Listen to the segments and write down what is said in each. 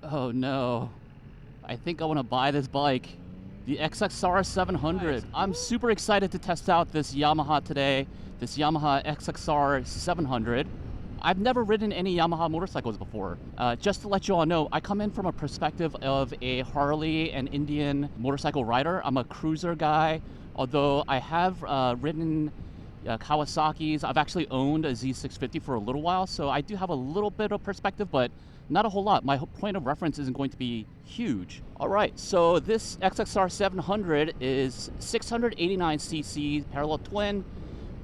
Oh no. I think I want to buy this bike. The XSR700. I'm super excited to test out this Yamaha today. This Yamaha XSR700. I've never ridden any Yamaha motorcycles before. Just to let you all know, I come in from a perspective of a Harley and Indian motorcycle rider. I'm a cruiser guy, although I have ridden Kawasaki's. I've actually owned a Z650 for a little while, so I do have a little bit of perspective, but not a whole lot. My point of reference isn't going to be huge. All right, so this XSR700 is 689cc parallel twin,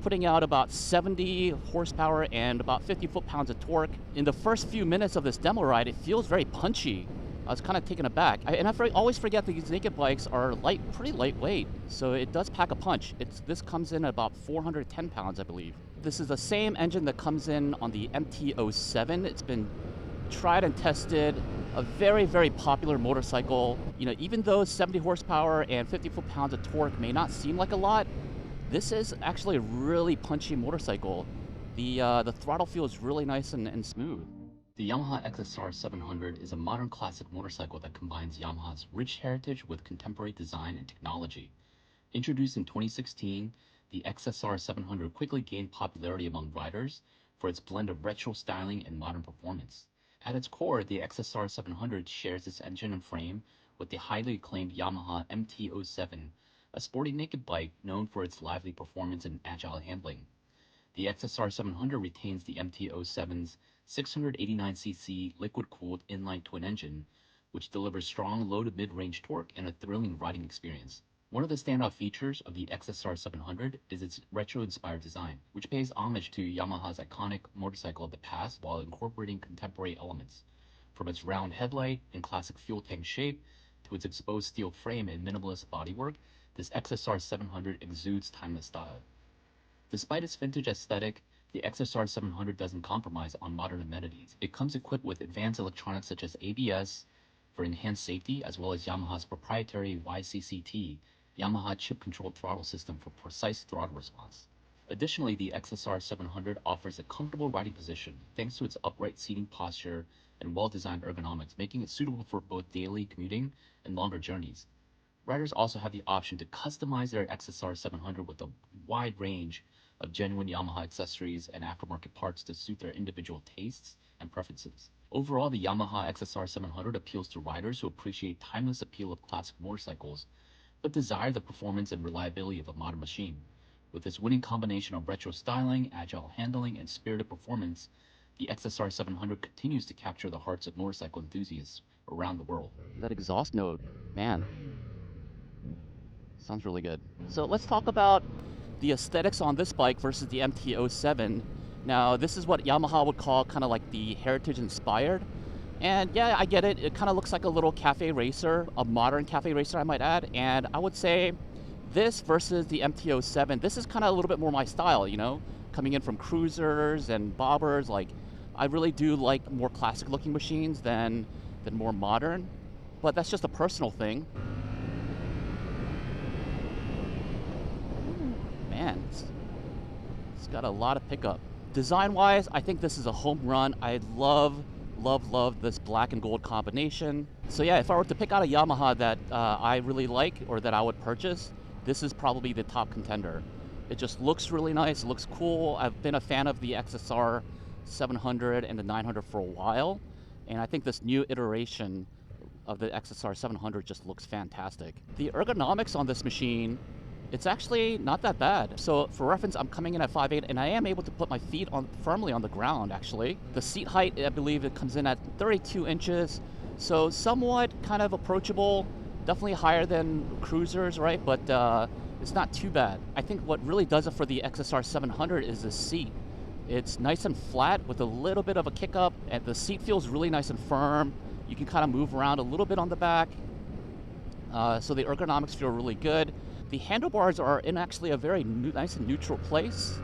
putting out about 70 horsepower and about 50 foot-pounds of torque. In the first few minutes of this demo ride, it feels very punchy. I was kind of taken aback. I always forget that these naked bikes are pretty lightweight, so it does pack a punch. This comes in at about 410 pounds, I believe. This is the same engine that comes in on the MT-07. It's been tried and tested, a very, very popular motorcycle. You know, even though 70 horsepower and 50 foot-pounds of torque may not seem like a lot, this is actually a really punchy motorcycle. The throttle feels really nice and smooth. The Yamaha XSR700 is a modern classic motorcycle that combines Yamaha's rich heritage with contemporary design and technology. Introduced in 2016, the XSR700 quickly gained popularity among riders for its blend of retro styling and modern performance. At its core, the XSR700 shares its engine and frame with the highly acclaimed Yamaha MT-07, a sporty naked bike known for its lively performance and agile handling. The XSR700 retains the MT-07's 689cc liquid-cooled inline twin engine, which delivers strong low to mid-range torque and a thrilling riding experience. One of the standout features of the XSR700 is its retro-inspired design, which pays homage to Yamaha's iconic motorcycle of the past while incorporating contemporary elements. From its round headlight and classic fuel tank shape to its exposed steel frame and minimalist bodywork, this XSR700 exudes timeless style. Despite its vintage aesthetic, the XSR700 doesn't compromise on modern amenities. It comes equipped with advanced electronics such as ABS for enhanced safety, as well as Yamaha's proprietary YCCT, Yamaha chip-controlled throttle system for precise throttle response. Additionally, the XSR700 offers a comfortable riding position thanks to its upright seating posture and well-designed ergonomics, making it suitable for both daily commuting and longer journeys. Riders also have the option to customize their XSR700 with a wide range of genuine Yamaha accessories and aftermarket parts to suit their individual tastes and preferences. Overall, the Yamaha XSR700 appeals to riders who appreciate timeless appeal of classic motorcycles, but desire the performance and reliability of a modern machine. With its winning combination of retro styling, agile handling, and spirited performance, the XSR700 continues to capture the hearts of motorcycle enthusiasts around the world. That exhaust note, man, sounds really good. So let's talk about the aesthetics on this bike versus the MT-07. Now, this is what Yamaha would call kind of like the heritage inspired. And yeah, I get it. It kind of looks like a little cafe racer, a modern cafe racer, I might add. And I would say this versus the MT-07, this is kind of a little bit more my style, you know, coming in from cruisers and bobbers. Like, I really do like more classic looking machines than more modern, but that's just a personal thing. Man, it's got a lot of pickup. Design-wise, I think this is a home run. I love this black and gold combination. So yeah, if I were to pick out a Yamaha that I really like or that I would purchase, this is probably the top contender. It just looks really nice, it looks cool. I've been a fan of the XSR 700 and the 900 for a while, and I think this new iteration of the XSR 700 just looks fantastic. The ergonomics on this machine, it's actually not that bad. So for reference, I'm coming in at 5'8", and I am able to put my feet firmly on the ground, actually. The seat height, I believe it comes in at 32 inches, so somewhat kind of approachable, definitely higher than cruisers, right? But it's not too bad. I think what really does it for the XSR 700 is the seat. It's nice and flat with a little bit of a kick up, and the seat feels really nice and firm. You can kind of move around a little bit on the back. So the ergonomics feel really good. The handlebars are in actually a very nice and neutral place.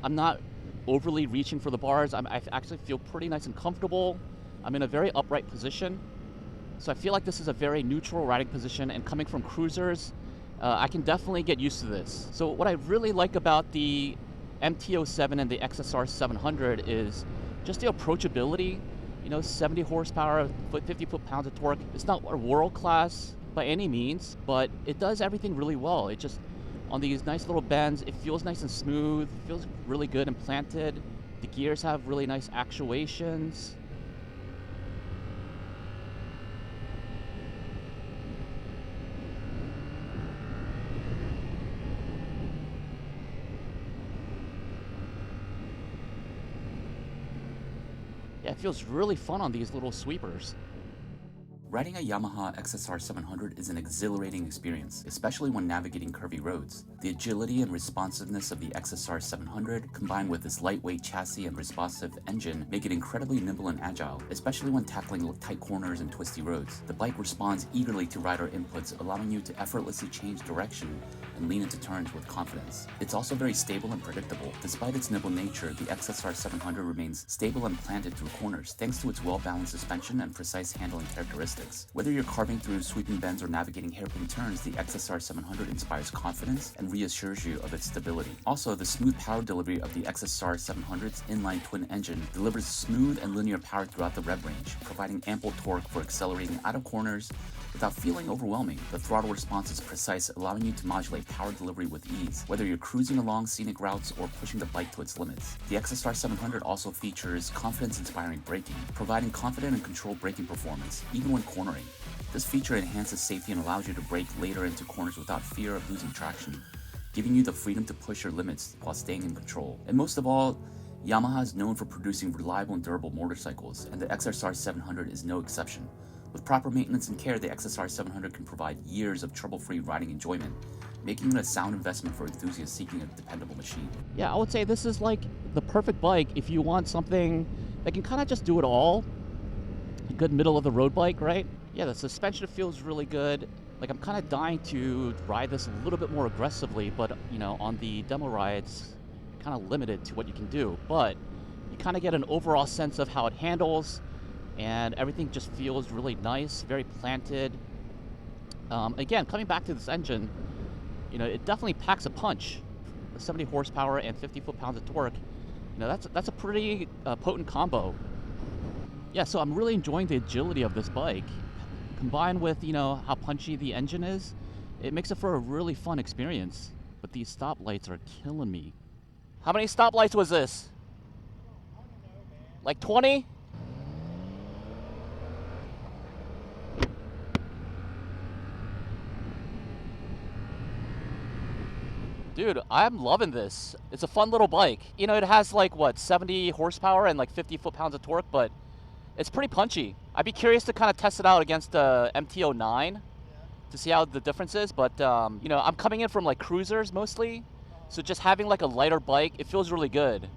I'm not overly reaching for the bars. I actually feel pretty nice and comfortable. I'm in a very upright position. So I feel like this is a very neutral riding position, and coming from cruisers, I can definitely get used to this. So what I really like about the MT-07 and the XSR700 is just the approachability You know, 70 horsepower, 50 foot-pounds of torque. It's not world class by any means, but it does everything really well. It just, on these nice little bends, it feels nice and smooth, feels really good and planted. The gears have really nice actuations. Yeah, it feels really fun on these little sweepers. Riding a Yamaha XSR700 is an exhilarating experience, especially when navigating curvy roads. The agility and responsiveness of the XSR700, combined with its lightweight chassis and responsive engine, make it incredibly nimble and agile, especially when tackling tight corners and twisty roads. The bike responds eagerly to rider inputs, allowing you to effortlessly change direction and lean into turns with confidence. It's also very stable and predictable. Despite its nimble nature, the XSR700 remains stable and planted through corners, thanks to its well-balanced suspension and precise handling characteristics. Whether you're carving through sweeping bends or navigating hairpin turns, the XSR700 inspires confidence and reassures you of its stability. Also, the smooth power delivery of the XSR700's inline twin engine delivers smooth and linear power throughout the rev range, providing ample torque for accelerating out of corners without feeling overwhelming. The throttle response is precise, allowing you to modulate power delivery with ease, whether you're cruising along scenic routes or pushing the bike to its limits. The XSR700 also features confidence-inspiring braking, providing confident and controlled braking performance, even when cornering. This feature enhances safety and allows you to brake later into corners without fear of losing traction, giving you the freedom to push your limits while staying in control. And most of all, Yamaha is known for producing reliable and durable motorcycles, and the XSR700 is no exception. With proper maintenance and care, the XSR700 can provide years of trouble-free riding enjoyment, making it a sound investment for enthusiasts seeking a dependable machine. Yeah, I would say this is like the perfect bike if you want something that can kind of just do it all. A good middle-of-the-road bike, right? Yeah, the suspension feels really good. Like, I'm kind of dying to ride this a little bit more aggressively, but, you know, on the demo rides, kind of limited to what you can do. But you kind of get an overall sense of how it handles, and everything just feels really nice, very planted. Again, coming back to this engine, you know, it definitely packs a punch. 70 horsepower and 50 foot-pounds of torque. You know, that's a pretty potent combo. Yeah, so I'm really enjoying the agility of this bike. Combined with, you know, how punchy the engine is, it makes it for a really fun experience. But these stoplights are killing me. How many stoplights was this? Like 20? Dude, I'm loving this. It's a fun little bike. You know, it has like, what, 70 horsepower and like 50 foot-pounds of torque, but it's pretty punchy. I'd be curious to kind of test it out against the MT-09 to see how the difference is, but, you know, I'm coming in from like cruisers mostly, so just having like a lighter bike, it feels really good.